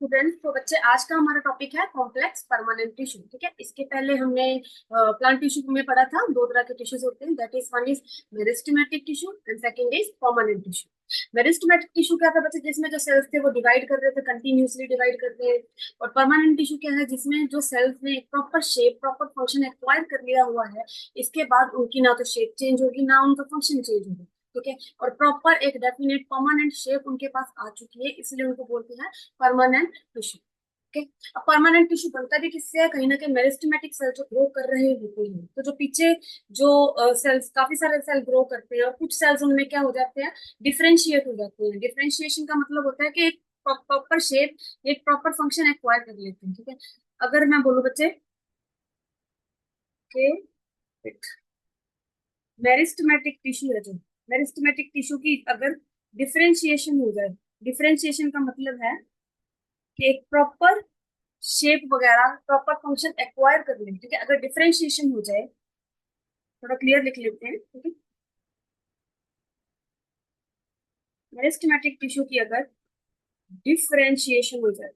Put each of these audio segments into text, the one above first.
Students, तो बच्चे आज का हमारा टॉपिक है कॉम्प्लेक्स परमानेंट टिश्यू। ठीक है, इसके पहले हमने प्लांट टिश्यू में पढ़ा था। दो तरह के टिश्यूज होते हैं, that is one is meristematic tissue and second is permanent tissue. Meristematic tissue क्या था बच्चे, जिसमें जो सेल्स थे वो डिवाइड कर रहे थे, कंटिन्यूसली डिवाइड करते हैं। और परमानेंट टिश्यू क्या है, जिसमें जो सेल्स ने एक proper shape proper function acquire कर लिया हुआ है, इसके बाद उनकी ना तो शेप चेंज होगी ना उनका फंक्शन चेंज होगा। ठीक है, और प्रॉपर एक डेफिनेट परमानेंट शेप उनके पास आ चुकी है, इसलिए उनको बोलते हैं परमानेंट टिश्यू। ओके, अब परमानेंट टिश्यू बनता भी किससे है, कहीं ना कहीं मेरिस्टेमेटिक सेल जो ग्रो कर रहे होते हैं। तो जो पीछे जो सेल्स, काफी सारे सेल ग्रो करते हैं और कुछ सेल्स उनमें क्या हो जाते हैं, डिफरेंशिएट हो जाते हैं। डिफरेंशिएशन का मतलब होता है कि एक प्रॉपर शेप, एक प्रॉपर फंक्शन एक्वायर कर लेते हैं। ठीक है, अगर मैं बोलूं बच्चे के मेरिस्टेमेटिक टिश्यू है, जो मेरिस्टेमेटिक टिश्यू की अगर डिफरेंशिएशन हो जाए, डिफरेंशिएशन का मतलब है कि एक प्रॉपर शेप वगैरह प्रॉपर फंक्शन एक्वायर कर ले। ठीक है, अगर डिफरेंशिएशन हो जाए, थोड़ा क्लियर लिख लेते हैं। ठीक है, मेरिस्टेमेटिक टिश्यू की अगर डिफरेंशिएशन हो जाए,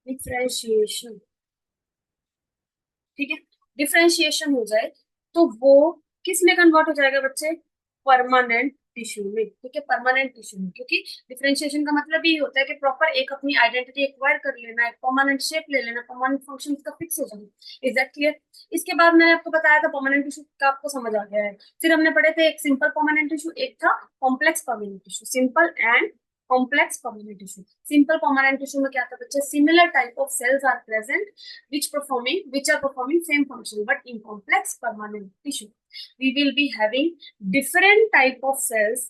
डिफरेंशिएशन, ठीक है, डिफरेंशिएशन हो जाए तो वो किस में कन्वर्ट हो जाएगा बच्चे, परमानेंट टिश्यू में। ठीक है, परमानेंट टिश्यू में, क्योंकि डिफरेंशिएशन का मतलब ये होता है कि प्रॉपर एक अपनी आइडेंटिटी एक्वायर कर लेना, एक परमानेंट शेप ले लेना, परमानेंट फंक्शन का फिक्स हो जाना। Is that clear? इसके बाद मैंने आपको बताया था परमानेंट टिश्यू का, आपको समझ आ गया है। फिर हमने पढ़े थे एक सिंपल परमानेंट टिश्यू, एक था complex permanent tissue. Simple and complex permanent tissue. Simple permanent tissue में क्या था बच्चे, similar type of cells are present which are performing same function, but in complex permanent tissue we will be having different type of cells,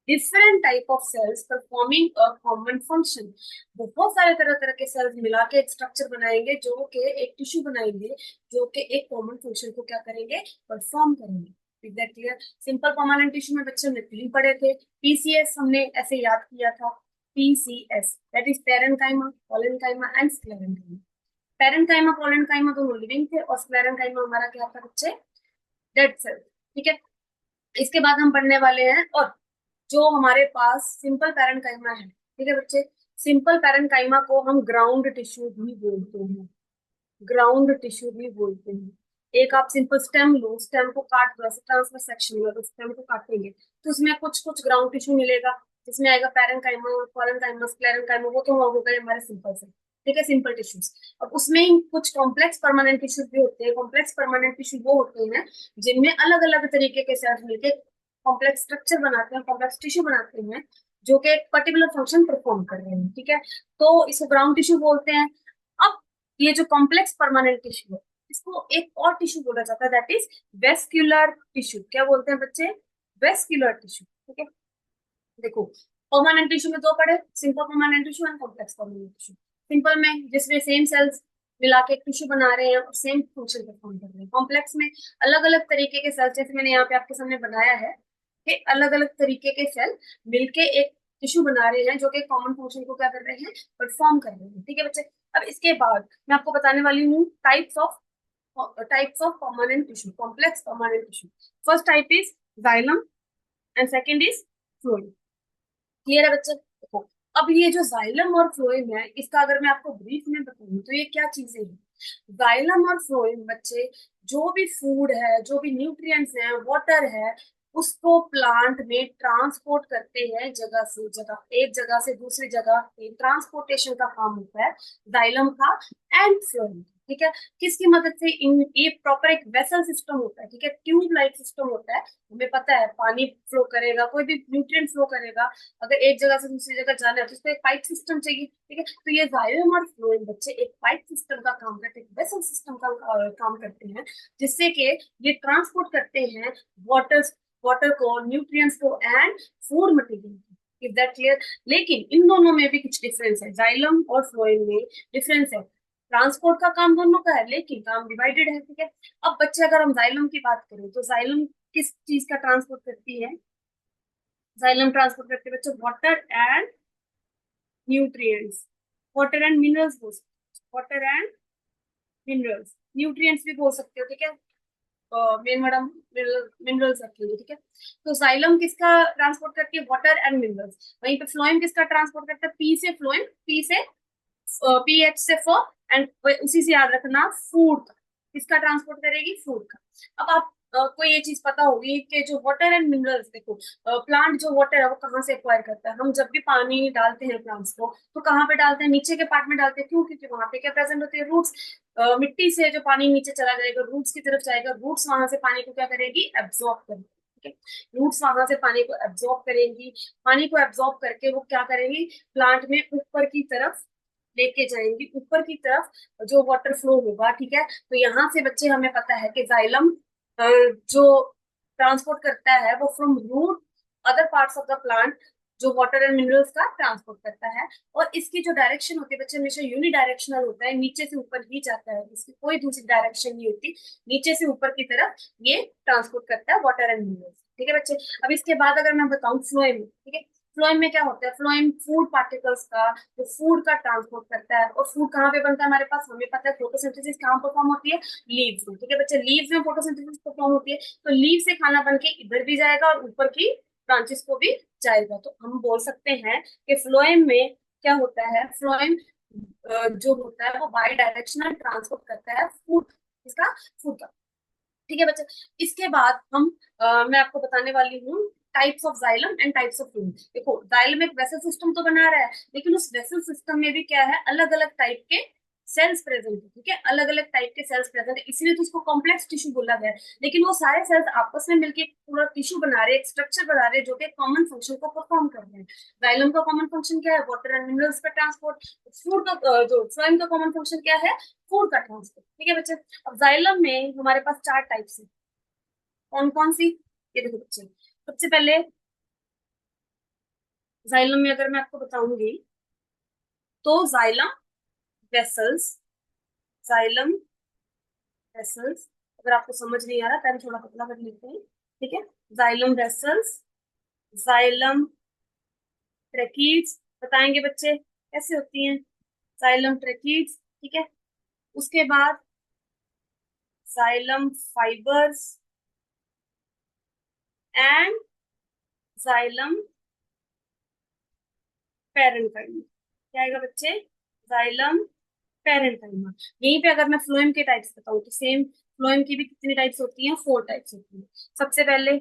different type of cells performing a common function। बहुत सारे तरह तरह के sales मिला के एक structure बनाएंगे, जो कि एक टिश्यू बनाएंगे, जो कि एक कॉमन फंक्शन को क्या करेंगे, परफॉर्म करेंगे। Is clear? Simple permanent tissue में बच्चे हमने तीन पढ़े थे। पीसीएस हमने ऐसे याद किया था, PCS that is parenchyma, collenchyma and sclerenchyma. Parenchyma collenchyma दोनों लिविंग थे और स्क्लेरेन्काइमा हमारा क्या था बच्चे, डेड सेल। ठीक है, इसके बाद हम पढ़ने वाले हैं, और जो हमारे पास सिंपल पेरेन्काइमा है, ठीक है बच्चे, सिंपल पेरेन्काइमा को हम ग्राउंड टिश्यू भी बोलते हैं, ग्राउंड टिश्यू भी बोलते हैं। एक आप सिंपल स्टेम लो, स्टेम को काट दो, ऐसे ट्रांसफर सेक्शन में स्टेम को काटेंगे तो उसमें कुछ कुछ ग्राउंड टिश्यू मिलेगा, जिसमें आएगा पेरेन्काइमा, कोलेनकाइमा, स्क्लेरेन्काइमा, वो तो हो गए हमारे सिंपल से। ठीक है, सिंपल टिश्यूज। अब उसमें ही कुछ कॉम्प्लेक्स परमानेंट टिश्यूज भी होते हैं। कॉम्प्लेक्स परमानेंट टिश्यू वो होते हैं जिनमें अलग अलग तरीके के सेल्स मिलके कॉम्प्लेक्स स्ट्रक्चर बनाते हैं, कॉम्प्लेक्स टिश्यू बनाते हैं, जो कि एक पर्टिकुलर फंक्शन परफॉर्म कर रहे हैं। ठीक है, तो इसको ग्राउंड टिश्यू बोलते हैं। अब ये जो कॉम्प्लेक्स परमानेंट टिश्यू है, इसको एक और टिश्यू बोला जाता है, दैट इज वेस्क्यूलर टिश्यू। क्या बोलते हैं बच्चे, वेस्क्यूलर टिश्यू। ठीक है, देखो परमानेंट टिश्यू में दो पढ़े, simple permanent tissue and complex permanent tissue. Simple में जिसमें सेम सेल्स मिला के टिश्यू बना रहे हैं और सेम फंक्शन परफॉर्म कर रहे हैं। कॉम्प्लेक्स में अलग अलग तरीके के सेल्स, जैसे मैंने यहाँ पे आपके सामने बनाया है कि अलग अलग तरीके के सेल मिलके एक टिश्यू बना रहे हैं, जो कि कॉमन फंक्शन को क्या कर रहे हैं, परफॉर्म कर रहे हैं। ठीक है बच्चे, अब इसके बाद मैं आपको बताने वाली हूँ types of permanent tissue, complex permanent tissue. First type is xylem and second is phloem. Clear है बच्चे? देखो, अब ये जो जाइलम और फ्लोएम है, इसका अगर मैं आपको ब्रीफ में बताऊं तो ये क्या चीजें हैं। जाइलम और फ्लोएम बच्चे, जो भी फूड है, जो भी न्यूट्रिएंट्स है, वाटर है, उसको प्लांट में ट्रांसपोर्ट करते हैं जगह से जगह, एक जगह से दूसरी जगह, ट्रांसपोर्टेशन का काम होता है जाइलम का एंड फ्लोएम। ठीक है, किसकी मदद से, इन ये प्रॉपर एक वेसल सिस्टम होता है। ठीक है, ट्यूब लाइक सिस्टम होता है। हमें पता है पानी फ्लो करेगा, कोई भी न्यूट्रिएंट फ्लो करेगा, अगर एक जगह से दूसरी जगह जाना है तो उसको एक पाइप सिस्टम चाहिए। ठीक है, तो ये जाइलम और फ्लोएम बच्चे एक पाइप सिस्टम का काम करते हैं, वेसल सिस्टम का काम करते हैं, जिससे कि ये ट्रांसपोर्ट करते हैं वाटर वाटर को, न्यूट्रिएंट्स को and food material. Is that clear? लेकिन इन दोनों में भी कुछ डिफरेंस है, जाइलम और फ्लोएम में डिफरेंस है। ट्रांसपोर्ट का काम दोनों का है, लेकिन काम डिवाइडेड है। ठीक है, अब बच्चे अगर हम जाइलम की बात करें तो जाइलम किस चीज का ट्रांसपोर्ट करती है, जाइलम ट्रांसपोर्ट करते हैं बच्चों water and nutrients, water and minerals बोल सकते हो, वाटर एंड मिनरल्स, न्यूट्रिएंट्स भी बोल सकते हो। ठीक है, मेन मैडम मिनरल्स रखेंगे, ठीक है। तो जाइलम किसका ट्रांसपोर्ट करती है, वाटर एंड मिनरल्स। वहीं पे फ्लोएम किसका ट्रांसपोर्ट करता है, पी से फ्लोएम, पी से पीएच से फॉर, एंड उसी से याद रखना फूड का, किसका ट्रांसपोर्ट करेगी, फूड का। अब आप को ये चीज पता होगी कि जो वाटर एंड मिनरल्स, देखो प्लांट जो वाटर है वो कहाँ से एक्वायर करता है, हम जब भी पानी डालते हैं प्लांट्स को तो कहाँ पे डालते हैं, नीचे के पार्ट में डालते हैं, क्यों, क्योंकि वहां पे क्या प्रेजेंट होते हैं, रूट्स। मिट्टी से जो पानी नीचे चला जाएगा रूट्स की तरफ जाएगा, रूट्स वहां से पानी को क्या करेगी, एब्जॉर्ब करेगी, ठीक है। रूट्स वहां से पानी को एब्जॉर्ब करेंगी, पानी को एब्जॉर्ब करके वो क्या करेंगी, प्लांट में ऊपर की तरफ लेके जाएंगी, ऊपर की तरफ जो वाटर फ्लो होगा, ठीक है। तो यहाँ से बच्चे हमें पता है कि जाइलम जो ट्रांसपोर्ट करता है वो from root other parts of the plant, जो वाटर एंड मिनरल्स का ट्रांसपोर्ट करता है। और इसकी जो डायरेक्शन होती है बच्चे, हमेशा यूनिडायरेक्शनल होता है, नीचे से ऊपर ही जाता है, इसकी कोई दूसरी डायरेक्शन नहीं होती, नीचे से ऊपर की तरफ ये ट्रांसपोर्ट करता है वाटर एंड मिनरल्स, ठीक है बच्चे। अब इसके बाद अगर मैं बताऊं फ्लोएम, ठीक है, फ्लोएम में क्या होता है, फ्लोएम फूड पार्टिकल्स का, जो फूड का ट्रांसपोर्ट करता है। और फूड कहाँ पे बनता है हमारे पास, हमें पता है फोटोसिंथेसिस कहाँ परफॉर्म होती है, लीव्स में, ठीक है बच्चे, लीव्स में फोटोसिंथेसिस परफॉर्म होती है। तो लीव से खाना बन के इधर भी जाएगा और ऊपर की ब्रांचेस को भी जाएगा। तो हम बोल सकते हैं कि फ्लोएम में क्या होता है, फ्लोएम जो होता है वो बाई डायरेक्शनल ट्रांसपोर्ट करता है फूड, इसका, फूड का, ठीक है बच्चे। इसके बाद हम मैं आपको बताने वाली हूँ types of xylem and types of fluid. देखो जाइलम एक वेसल सिस्टम तो बना रहा है, लेकिन उस वेसल सिस्टम में भी क्या है, अलग अलग टाइप के सेल्स प्रेजेंट है, ठीक है, अलग अलग टाइप के सेल्स प्रेजेंट है, इसीलिए तो उसको कॉम्प्लेक्स टिश्यू बोला गया है। लेकिन वो सारे सेल्स आपस में मिलकर एक पूरा टिश्यू बना रहे हैं, एक स्ट्रक्चर बना रहे हैं, जो कि कॉमन फंक्शन को परफॉर्म कर रहे हैं। जाइलम का कॉमन फंक्शन क्या है, वाटर एंड मिनरल्स का ट्रांसपोर्ट। फूड का जो फ्लोएम का कॉमन फंक्शन क्या है, फूड का ट्रांसपोर्ट, ठीक है बच्चे। अब जाइलम में हमारे पास चार टाइप्स है, कौन कौन सी, ये देखो बच्चे। सबसे पहले जाइलम में अगर मैं आपको बताऊंगी तो जाइलम वेसल्स, जाइलम वेसल्स, अगर आपको समझ नहीं आ रहा पहले थोड़ा पतला कर लेते हैं, ठीक है। जाइलम वेसल्स, जाइलम ट्रेकीज, बताएंगे बच्चे कैसे होती हैं, जाइलम ट्रेकीज, ठीक है। उसके बाद xylem fibres and xylem parenchyma, क्या आएगा बच्चे, जाइलम पैरेन्काइमा। यहीं पे अगर मैं फ्लोएम के टाइप्स बताऊं तो सेम, फ्लोएम की भी कितनी टाइप्स होती हैं, फोर टाइप्स होती हैं। सबसे पहले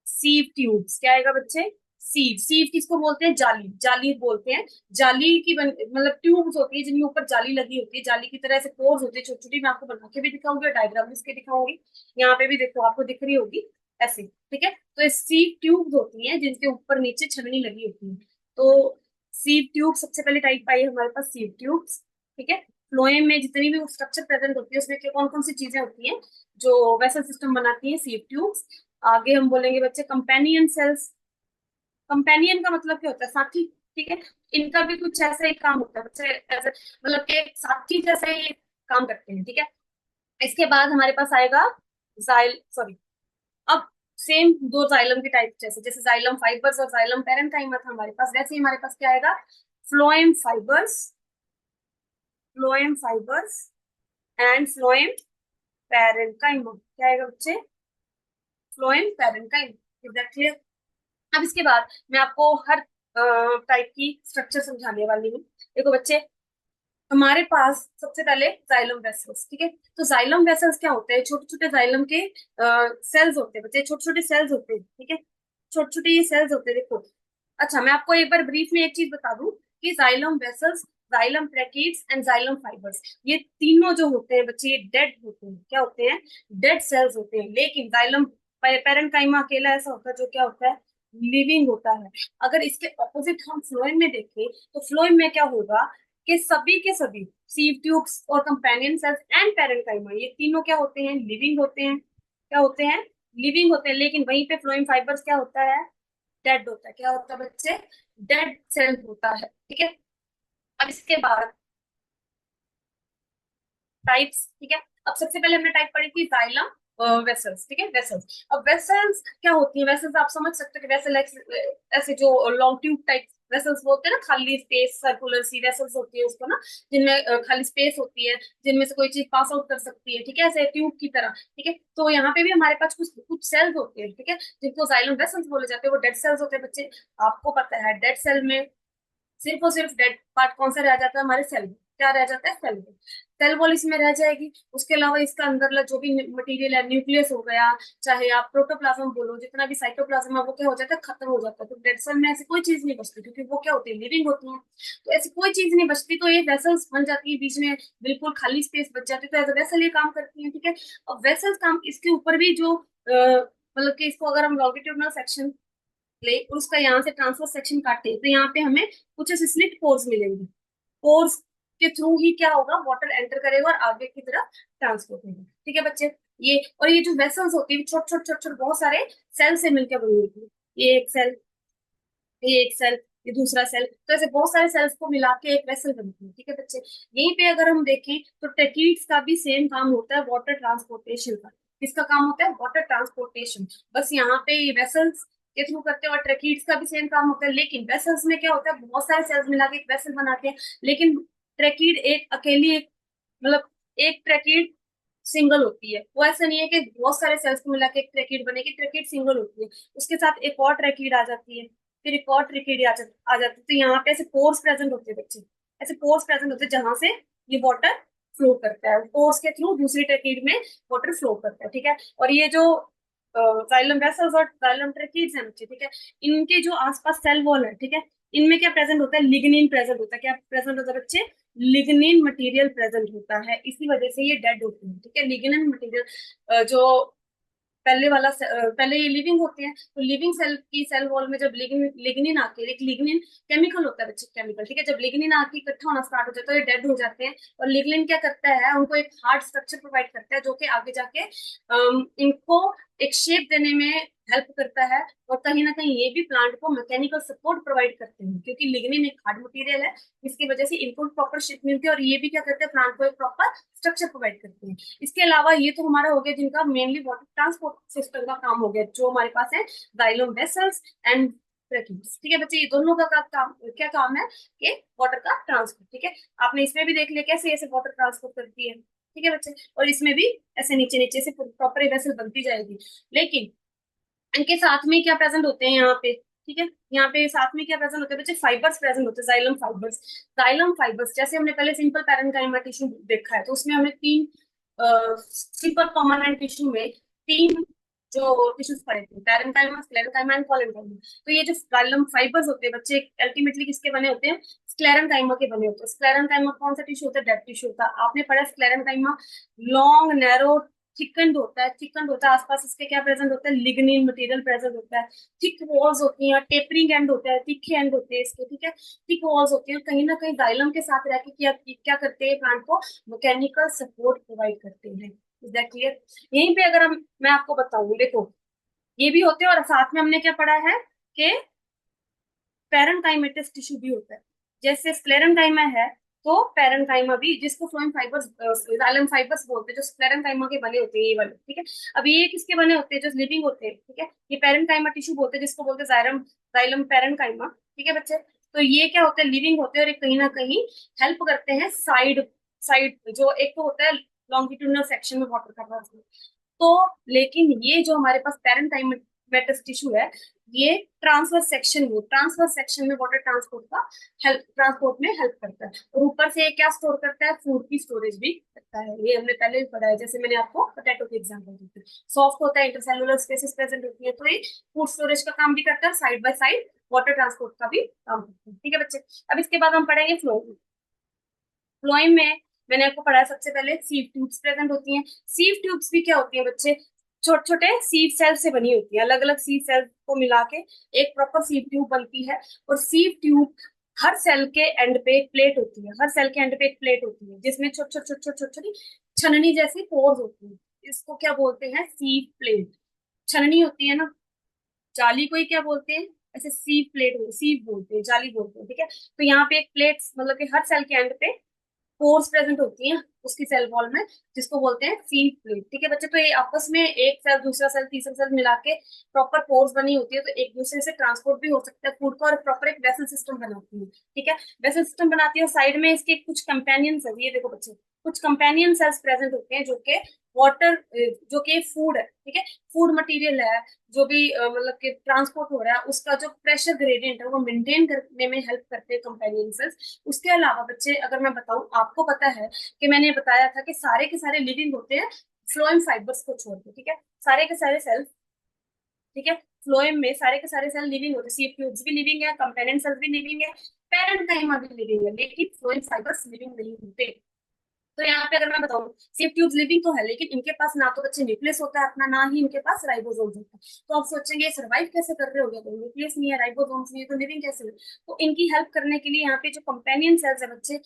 सीव ट्यूब्स, क्या आएगा बच्चे, सीव, सीव किसको बोलते हैं, जाली, जाली बोलते हैं। जाली की मतलब ट्यूब्स होती है जिनके ऊपर जाली लगी होती है, जाली की तरह से पोर्स होती है छोटी छोटी, मैं आपको बना के भी दिखाऊंगी और डायग्राम भी इसके दिखाऊंगी, यहाँ पे भी देखो आपको दिख रही होगी ऐसे, ठीक है। तो ये सीव ट्यूब्स होती हैं जिनके ऊपर नीचे छलनी लगी होती है। तो सीव ट्यूब सबसे पहले टाइप आई है हमारे पास, सीव ट्यूब्स, ठीक है। फ्लोएम में जितनी भी स्ट्रक्चर प्रेजेंट होती है उसमें कौन कौन सी चीजें होती हैं जो वेसल सिस्टम बनाती है, सीव ट्यूब्स। आगे हम बोलेंगे बच्चे कंपेनियन सेल्स, कंपेनियन का मतलब क्या होता है, साथी, ठीक है। इनका भी कुछ ऐसा ही काम होता है बच्चे, मतलब कि एक साथी जैसे ही काम करते हैं, ठीक है। इसके बाद हमारे पास आएगा जाइल, सॉरी, अब सेम दो जाइलम के टाइप, जैसे जैसे जाइलम फाइबर्स और जाइलम पैरेन्काइमा था हमारे पास, वैसे ही हमारे पास क्या आएगा, phloem fibres, phloem fibres and phloem parenchyma, क्या आएगा बच्चे, phloem parenchyma, is that clear. अब इसके बाद मैं आपको हर टाइप की स्ट्रक्चर समझाने वाली हूँ। देखो बच्चे, हमारे पास सबसे पहले जाइलम वेसल्स, ठीक है। तो जाइलम वेसल्स क्या होते हैं, छोटे छोटे जाइलम के सेल्स होते हैं बच्चे, छोटे छोटे सेल्स होते हैं, ठीक है, छोटे छोटे ये सेल्स होते हैं, देखो। अच्छा, मैं आपको एक बार ब्रीफ में एक चीज बता दूं कि xylem vessels, xylem tracheids and xylem fibres, ये तीनों जो होते हैं बच्चे, ये डेड होते हैं, क्या होते हैं, डेड सेल्स होते हैं। लेकिन जाइलम पैरेन्काइमा अकेला ऐसा होता है जो क्या होता है, लिविंग होता है। अगर इसके ऑपोजिट हम फ्लोएम में देखें तो फ्लोएम में क्या होगा कि सभी के सभी सीव ट्यूब्स और कंपेनियन सेल्स एंड पैरेन्काइमा, ये तीनों क्या होते हैं, लिविंग होते हैं, क्या होते हैं, लिविंग होते हैं। लेकिन वहीं पे फ्लोएम फाइबर्स क्या होता है, डेड होता है, क्या होता है बच्चे, डेड सेल होता है, ठीक है। अब इसके बाद टाइप्स, ठीक है। अब सबसे पहले हमने टाइप पढ़ी थी जाइलम वेसल्स, ठीक है, वेसल्स। अब वेसल्स क्या होती है, वेसल्स आप समझ सकते हो कि वेसल ऐसे जो लॉन्ग ट्यूब टाइप वेसल्स बोलते हैं ना, खाली स्पेस, सर्कुलर सी वेसल्स होती है उसको ना, जिनमें खाली स्पेस होती है, जिनमें से कोई चीज पास आउट कर सकती है, ठीक है, ऐसे ट्यूब की तरह, ठीक है। तो यहाँ पे भी हमारे पास कुछ कुछ सेल्स होते हैं, ठीक है, जिनको जाइलम वेसल्स बोले जाते हैं। वो डेड सेल्स होते हैं बच्चे, आपको पता है डेड सेल में सिर्फ और सिर्फ डेड पार्ट कौन सा रह जाता है हमारे सेल में, क्या रह जाता है, सेल वॉल। सेल वॉल इसमें रह जाएगी। उसके अलावा इसका अंदर जो भी मटेरियल है, न्यूक्लियस हो गया, चाहे आप प्रोटोप्लाज्म बोलो, जितना भी साइटोप्लाज्म है वो क्या हो जाता है, खत्म हो जाता है। तो डेड सेल में ऐसी कोई चीज नहीं बचती, क्योंकि वो क्या होती है, लिविंग होती है। तो ऐसी कोई चीज नहीं बचती, तो ये वेसल्स बन जाती है, बीच में बिल्कुल खाली स्पेस बच जाती है, तो एज अ वेसल ये काम करती है, ठीक है। अब वेसल्स काम, इसके ऊपर भी जो मतलब कि इसको अगर हम लॉन्गिट्यूडनल सेक्शन ले और उसका यहाँ से ट्रांसवर्स सेक्शन काटे, तो यहाँ पे हमें कुछ ऐसे स्लिट पोर्स मिलेंगे। पोर्स के थ्रू ही क्या होगा, वाटर एंटर करेगा और आगे की तरफ ट्रांसपोर्ट होगा, ठीक है बच्चे। ये और ये जो वेसल्स होती है, छोटे छोटे छोटे छोटे बहुत सारे सेल से मिलकर बनी होती है। ये एक सेल, ये एक सेल, ये दूसरा सेल, तो ऐसे बहुत सारे सेल्स को मिला के एक वेसल बनती है, ठीक है बच्चे। यहीं पे अगर हम देखें तो ट्रेकीड्स का भी सेम काम होता है, वाटर ट्रांसपोर्टेशन का। किसका काम होता है, वाटर ट्रांसपोर्टेशन। बस यहाँ पे वेसल्स के थ्रू करते हैं, और ट्रेकीड्स का भी सेम काम होता है। लेकिन वेसल्स में क्या होता है, बहुत सारे सेल्स मिला के एक वेसल बनाते हैं। लेकिन ट्रेकीड एक अकेली, एक मतलब एक ट्रेकीड सिंगल होती है। वो ऐसा नहीं है कि बहुत सारे सेल्स को मिला के एक ट्रेकीड बनेगी, ट्रेकीड सिंगल होती है। उसके साथ एक और ट्रेकीड आ जाती है, फिर एक और ट्रेकीड आ जाती है। तो यहाँ पे ऐसे पोर्स प्रेजेंट होते हैं बच्चे, ऐसे पोर्स प्रेजेंट होते हैं जहां से ये वाटर फ्लो करता है, पोर्स के थ्रू दूसरी ट्रेकीड में वाटर फ्लो करता है, ठीक है। और ये जो जाइलम वेसल्स और जाइलम ट्रेकीड्स हैं बच्चे, ठीक है, इनके जो आसपास सेल वॉल है, ठीक है, इनमें क्या प्रेजेंट होता है, लिग्निन प्रेजेंट होता है। क्या प्रेजेंट होता है बच्चे, लिग्निन मटेरियल प्रेजेंट होता है। इसी वजह से ये डेड होते हैं, ठीक है। लिग्निन मटेरियल जो पहले ये लिविंग होते हैं, तो लिविंग सेल की सेल वॉल में जब लिग्निन आके, एक लिग्निन केमिकल होता है बच्चे, केमिकल, ठीक है, जब लिग्निन आके इकट्ठा होना स्टार्ट हो जाता है तो ये डेड हो जाते हैं। और लिग्निन क्या करता है, उनको एक हार्ड स्ट्रक्चर प्रोवाइड करता है, जो कि आगे जाके इनको एक शेप देने में हेल्प करता है। और कहीं ना कहीं ये भी प्लांट को मैकेनिकल सपोर्ट प्रोवाइड करते हैं, क्योंकि लिग्निन एक हार्ड मटेरियल है, इसकी वजह से इनको प्रॉपर शेप मिलती है। और ये भी क्या करते हैं, प्लांट को एक प्रॉपर स्ट्रक्चर प्रोवाइड करते हैं। इसके अलावा ये तो हमारा हो गया जिनका मेनली वाटर ट्रांसपोर्ट सिस्टम का काम हो गया, जो हमारे पास है जाइलम वेसल्स एंड ट्रेकिंग्स, ठीक है बच्चे। ये दोनों का काम क्या काम है, कि वाटर का ट्रांसपोर्ट, ठीक है। आपने इसमें भी देख लिया कैसे ऐसे वाटर ट्रांसपोर्ट करती है, ठीक है बच्चे। और इसमें भी ऐसे नीचे नीचे से प्रॉपर वेसल बनती जाएगी। लेकिन इनके साथ में क्या प्रेजेंट होते हैं यहाँ पे, ठीक है, यहाँ पे साथ में क्या प्रेजेंट होते हैं बच्चे, फाइबर्स प्रेजेंट होते हैं, जाइलम फाइबर्स। जाइलम फाइबर्स जैसे हमने पहले सिंपल पैरेन्काइमा टिश्यू देखा है, तो उसमें हमें तीन सिंपल परमानेंट टिश्यू में तीन जो टिश्यूज पड़े थे, पैरेन्काइमा, स्क्लेरेन्काइमा एंड कोलेन्काइमा। तो ये जो जाइलम फाइबर्स होते हैं बच्चे, अल्टीमेटली किसके बने होते हैं, स्क्लेरेन्काइमा के बने होते हैं। स्क्लेरेन्काइमा कौन सा टिश्यू होता है, डेड टिश्यू होता है। आपने पढ़ा स्क्लेरेन्काइमा लॉन्ग नैरो थिकंड होता है, थिकंड होता है, आसपास इसके क्या प्रेजेंट होता है, लिग्निन मटेरियल प्रेजेंट होता है। थिक वॉल्स होती हैं, टेपरिंग एंड होता है, तीखे एंड होते हैं इसके, ठीक है, थिक वॉल्स होती हैं। कहीं ना कहीं जाइलम के साथ रह के क्या करते हैं, प्लांट को मैकेनिकल सपोर्ट प्रोवाइड करते हैं। Is that clear. यहीं पे अगर हम मैं आपको बताऊं, देखो ये भी होते हैं, और साथ में हमने क्या पढ़ा है कि पैरेन्काइमेटस टिश्यू भी होता है। जैसे स्क्लेरेन्काइमा है, तो पैरेन्काइमा भी, जिसको फ्लोएम फाइबर्स, जाइलम फाइबर्स बोलते हैं, जो स्क्लेरेन्काइमा के बने होते हैं, ये वाले, ठीक है। अब ये किसके बने होते हैं, जो लिविंग होते हैं, ठीक है, ये पैरेन्काइमा टिश्यू बोलते हैं, जिसको बोलते हैं जाइलम जाइलम पैरेन्काइमा, ठीक है बच्चे। तो ये क्या होते हैं, लिविंग होते हैं, और एक कहीं ना कहीं हेल्प करते हैं साइड साइड, जो एक तो होता है लॉन्गिट्यूडनल सेक्शन में वाटर का ट्रांसफर। तो लेकिन ये जो हमारे पास पैरेन्काइमेटस टिश्यू है, ये ट्रांसफर सेक्शन में वाटर ट्रांसपोर्ट का हेल्प, ट्रांसपोर्ट में हेल्प करता है। और ऊपर से ये क्या स्टोर करता है, फूड की स्टोरेज भी करता है। ये हमने पहले भी पढ़ा है, जैसे मैंने आपको पोटैटो की एग्जांपल दी थी। सॉफ्ट होता है, इंटरसेलुलर स्पेसिस प्रेजेंट होती है, तो ये फूड स्टोरेज का काम भी करता है, side by side water transport का भी काम करता है, ठीक है बच्चे। अब इसके बाद हम पढ़ेंगे फ्लोएम। फ्लोएम में मैंने आपको पढ़ाया, सबसे पहले सीव ट्यूब्स प्रेजेंट होती हैं। सीव ट्यूब्स भी क्या होती हैं बच्चे, छोटे छोटे सीव सेल से बनी होती है, अलग अलग सीव सेल को मिला के एक प्रॉपर सीव ट्यूब बनती है। और सीव ट्यूब, हर सेल के एंड पे एक प्लेट होती है, हर सेल के एंड पे एक प्लेट होती है, जिसमें छोटी छोटी छोटी छोटी छोटी छननी जैसी पोर्स होती है। इसको क्या बोलते हैं, सीव प्लेट। छननी होती है ना, जाली को ही क्या बोलते हैं, ऐसे सीव प्लेट, सीव बोलते हैं, जाली बोलते हैं, ठीक है। तो यहाँ पे एक प्लेट, मतलब कि हर सेल के एंड पे पोर्स प्रेजेंट होती हैं उसकी सेल वॉल में, जिसको बोलते हैं फीड प्लेट। ठीक है बच्चे, तो ये आपस में एक सेल दूसरा सेल तीसरा सेल मिला के प्रॉपर पोर्स बनी होती है, तो एक दूसरे से ट्रांसपोर्ट भी हो सकता है फूड का, और प्रॉपर एक वेसल सिस्टम बनाती है। ठीक है, वेसल सिस्टम बनाती है, और साइड में इसके कुछ कंपेनियन सेल, ये देखो बच्चे, कुछ कंपेनियन सेल्स प्रेजेंट होते हैं जो कि वाटर, जो कि फूड है, ठीक है, फूड मटेरियल है, जो भी मतलब कि ट्रांसपोर्ट हो रहा है उसका जो प्रेशर ग्रेडियंट है वो मेंटेन करने में हेल्प करते हैं कंपेनियन सेल्स। उसके अलावा बच्चे अगर मैं बताऊं, आपको पता है कि मैंने बताया था कि सारे के सारे लिविंग होते हैं फ्लोएम फाइबर्स को छोड़ के। ठीक है, सारे के सारे सेल्स, ठीक है, फ्लोएम में सारे के सारे सेल लिविंग होते हैं, सीएफ ट्यूब्स भी लिविंग है, कंपेनियन सेल्स भी लिविंग है, पेरेंकाइमा भी लिविंग है, लेकिन फ्लोएम फाइबर्स लिविंग नहीं होते। तो यहाँ पे अगर मैं बताऊं, सेफ ट्यूब्स लिविंग तो है, लेकिन इनके पास ना तो बच्चे न्यूक्लियस होता है अपना, ना ही इनके पास राइबोसोम्स होता है। तो आप सोचेंगे ये सर्वाइव कैसे कर रहे होंगे, तो न्यूक्लियस नहीं है, राइबोसोम्स नहीं है, तो लिविंग कैसे है? तो इनकी हेल्प करने के लिए यहाँ पे जो कंपेनियन सेल्स है बच्चे,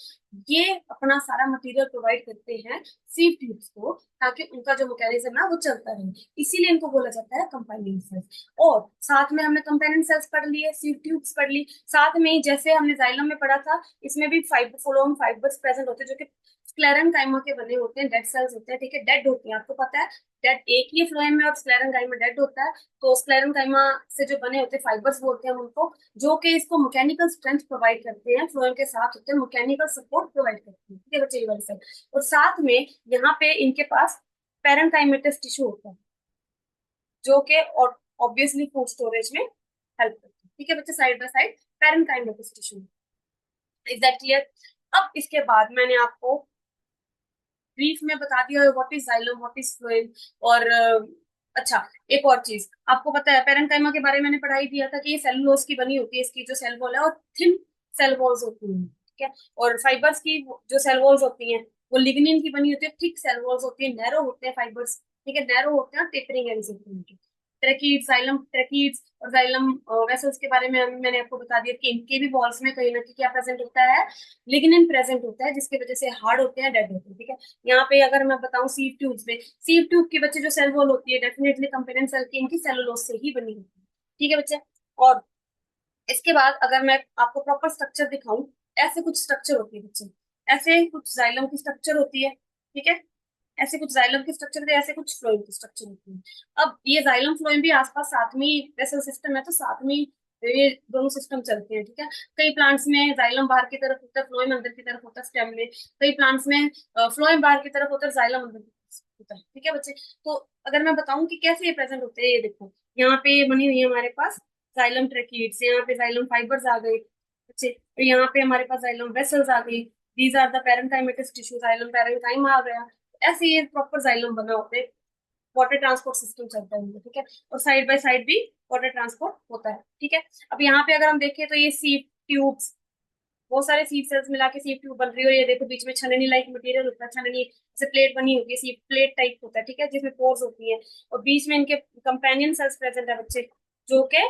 ये अपना सारा मटेरियल प्रोवाइड करते हैं सीव ट्यूब्स को, ताकि उनका जो मैकेनिज्म है वो चलता रहे, इसीलिए इनको बोला जाता है कंपेनियन सेल्स। और साथ में हमने कंपेनियन सेल्स पढ़ लिए, सीव ट्यूब्स पढ़ ली, साथ में जैसे हमने जाइलम में पढ़ा था, इसमें भी फाइबर फ्लोएम फाइबर्स प्रेजेंट होते हैं, जो कि स्क्लेरेंकाइमा के बने होते हैं, डेड सेल्स होते हैं। ठीक है, डेड होती हैं, आपको पता है, डेड एक ही फ्लोएम में, और स्क्लेरेंकाइमा डेड होता है। तो स्क्लेरेंकाइमा से जो बने होते हैं फाइबर्स बोलते हैं हम उनको, जो कि इसको मैकेनिकल स्ट्रेंथ प्रोवाइड करते हैं, फ्लोएम के साथ होते हैं, मैकेनिकल सपोर्ट प्रोवाइड करते हैं। ठीक है बच्चे, ये वाले सेल, और साथ में यहाँ पे इनके पास पेरेंकाइमेटस टिश्यू होता है, जो कि ऑब्वियसली फूड स्टोरेज में हेल्प करता है। ठीक है बच्चे, side by side parenchymatous tissue. Is that clear? अब इसके बाद मैंने आपको ब्रीफ में बता दिया what is xylem, what is phloem, और अच्छा, एक और चीज आपको पता है, पेरेंकाइमा के बारे में मैंने पढ़ाई दिया था कि ये सेलुलोज की बनी होती है, इसकी जो सेल वॉल है, और थिन सेल वॉल्स होती हैं। ठीक है, और फाइबर्स की जो सेल वॉल्स होती हैं वो लिग्निन की बनी होती है, थिक सेल वॉल्स होती है, नैरो होते हैं फाइबर्स। ठीक है, नैरो होते हैं, टेपरिंग एंड्स होते हैं। ट्रेकीड, जाइलम ट्रेकीड्स और जाइलम वेसल्स के बारे में मैंने आपको बता दिया कि इनके भी वॉल्स में कहीं ना कहीं क्या प्रेजेंट होता है, लिग्निन प्रेजेंट होता है, जिसकी वजह से हार्ड होते हैं, डेड होते हैं। ठीक है, यहाँ पे अगर मैं बताऊं सीव ट्यूब्स में, सीव ट्यूब के बच्चे जो सेल वॉल होती है डेफिनेटली कंपेनियन सेल की इनकी सेलुलोज से ही बनी होती है। ठीक है बच्चे, और इसके बाद अगर मैं आपको प्रॉपर स्ट्रक्चर दिखाऊं, ऐसे कुछ स्ट्रक्चर होती है बच्चे, ऐसे कुछ जाइलम की स्ट्रक्चर होती है। ठीक है, ऐसे कुछ जाइलम की स्ट्रक्चर होती है, ऐसे कुछ फ्लोएम की स्ट्रक्चर होती है। अब ये जाइलम फ्लोएम भी आसपास साथ में वेसल सिस्टम है, तो साथ में ये दोनों सिस्टम चलते हैं। ठीक है, कई प्लांट्स में जाइलम बाहर की तरफ होता है, फ्लोएम अंदर की तरफ होता है स्टेम में, कई प्लांट्स में फ्लोएम बाहर की तरफ होता है, जाइलम अंदर की तरफ होता है। ठीक है बच्चे, तो अगर मैं बताऊं कि कैसे ये प्रेजेंट होते हैं, ये देखो यहाँ पे बनी हुई है हमारे पास जाइलम ट्रेकीड्स, यहाँ पे जाइलम फाइबर्स आ गए बच्चे, तो यहाँ पे हमारे पास जाइलम वेसल्स आ गई, these are the parenchymatous tissue, xylem parenchyma आ गया। ऐसे ये प्रॉपर जाइलम बना होता है, वाटर ट्रांसपोर्ट सिस्टम चलता है उनमें। ठीक है, और साइड बाय साइड भी वाटर ट्रांसपोर्ट होता है। ठीक है, अब यहाँ पे अगर हम देखें तो ये सीव ट्यूब्स, बहुत सारे सीव सेल्स मिला के सीव ट्यूब बन रही है, और ये देखो बीच में छननी लाइक मटेरियल होता है, छननी से प्लेट बनी होती है, सीव प्लेट टाइप होता है। ठीक है, जिसमें पोर्स होती है, और बीच में इनके कंपेनियन सेल्स प्रेजेंट है बच्चे, जो के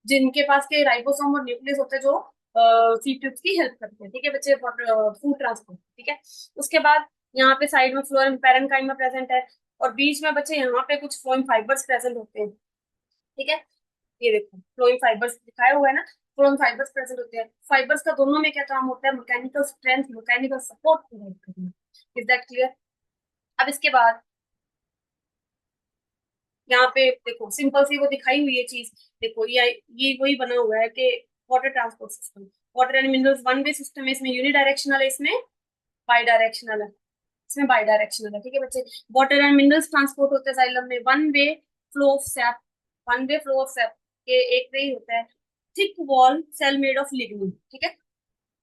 जिनके पास के राइबोसोम और न्यूक्लियस होते हैं, जो सीव ट्यूब्स की हेल्प करते हैं। ठीक है बच्चे, फूड ट्रांसपोर्ट। ठीक है, उसके बाद यहाँ पे साइड में फ्लोएम पेरेंकाइमा प्रेजेंट है, और बीच में बच्चे यहाँ पे कुछ फ्लोएम फाइबर्स प्रेजेंट होते हैं। ठीक है, ये देखो फ्लोएम फाइबर्स दिखाया हुआ है ना, फ्लोएम फाइबर्स प्रेजेंट होते हैं। फाइबर्स का दोनों में क्या काम होता है, mechanical strength, mechanical support provide करना। Is that clear? अब इसके बाद यहाँ पे देखो सिंपल सी वो दिखाई हुई है चीज, देखो ये वही बना हुआ है कि water transport system, water and minerals one way system है, इसमें यूनिडायरेक्शनल है, इसमें बाई डायरेक्शनल है, इसमें बाई डायरेक्शनल है। ठीक है बच्चे, वाटर एंड मिनरल्स ट्रांसपोर्ट होते हैं जाइलम में, one way flow of sap, one way flow of sap के एक वे ही होता है, thick wall cell made of lignin. ठीक है,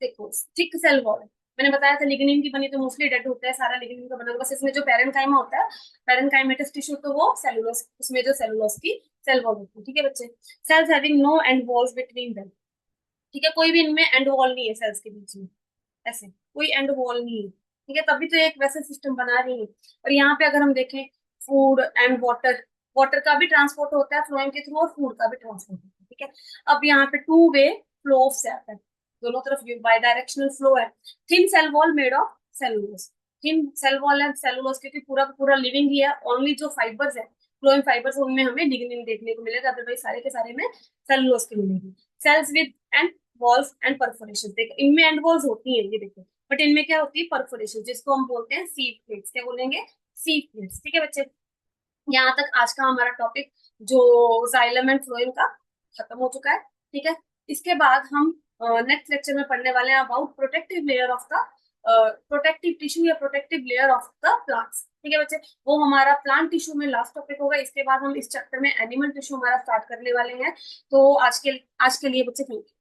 देखो थिक सेल वॉल, मैंने बताया था लिग्निन की बनी, तो मोस्टली डेड होता है, सारा लिग्निन का बना, बस इसमें जो पेरेंकाइमा होता है, पेरेंकाइमेटस टिश्यू, तो वो सेलुलोस, उसमें जो सेलुलोस की सेल वॉल होती है। ठीक है बच्चे, cells having no end walls between them. ठीक है, कोई भी इनमें एंड वॉल नहीं है सेल्स के बीच में, ऐसे कोई एंड वॉल नहीं है। ठीक है, तभी तो एक वैसे सिस्टम बना रही है। और यहाँ पे अगर हम देखें फूड एंड वाटर, वाटर का भी ट्रांसपोर्ट होता है फ्लोएम के थ्रू, और फूड का भी ट्रांसपोर्ट होता है। ठीक है, अब यहाँ पे two way flow of sap है, दोनों तरफ बाई डायरेक्शनल फ्लो है। Thin cell wall made of cellulose, thin cell wall and cellulose, क्योंकि पूरा पूरा लिविंग ही है, ओनली जो फाइबर्स है फ्लोएम फाइबर्स उनमें हमें लिग्निन देखने को मिलेगा, अदरवाइज सारे के सारे में सेलुलोज की मिलेगी। Cells with end walls and perforation, देखो इनमें एंड वॉल्स होती हैं, ये देखो बट इनमें क्या होती है, परफोरेशन, जिसको हम बोलते हैं सीड प्लेट्स। क्या बोलेंगे? Seed plates. ठीक है बच्चे, यहाँ तक आज का हमारा टॉपिक जो जाइलम एंड फ्लोएम का खत्म हो चुका है। ठीक है, इसके बाद हम नेक्स्ट लेक्चर में पढ़ने वाले हैं about protective layer of the protective tissue या protective layer of the plants. ठीक है बच्चे, वो हमारा प्लांट टिश्यू में लास्ट टॉपिक होगा। इसके बाद हम इस चैप्टर में एनिमल टिश्यू हमारा स्टार्ट करने वाले हैं। तो आज के लिए बच्चे थैंक यू।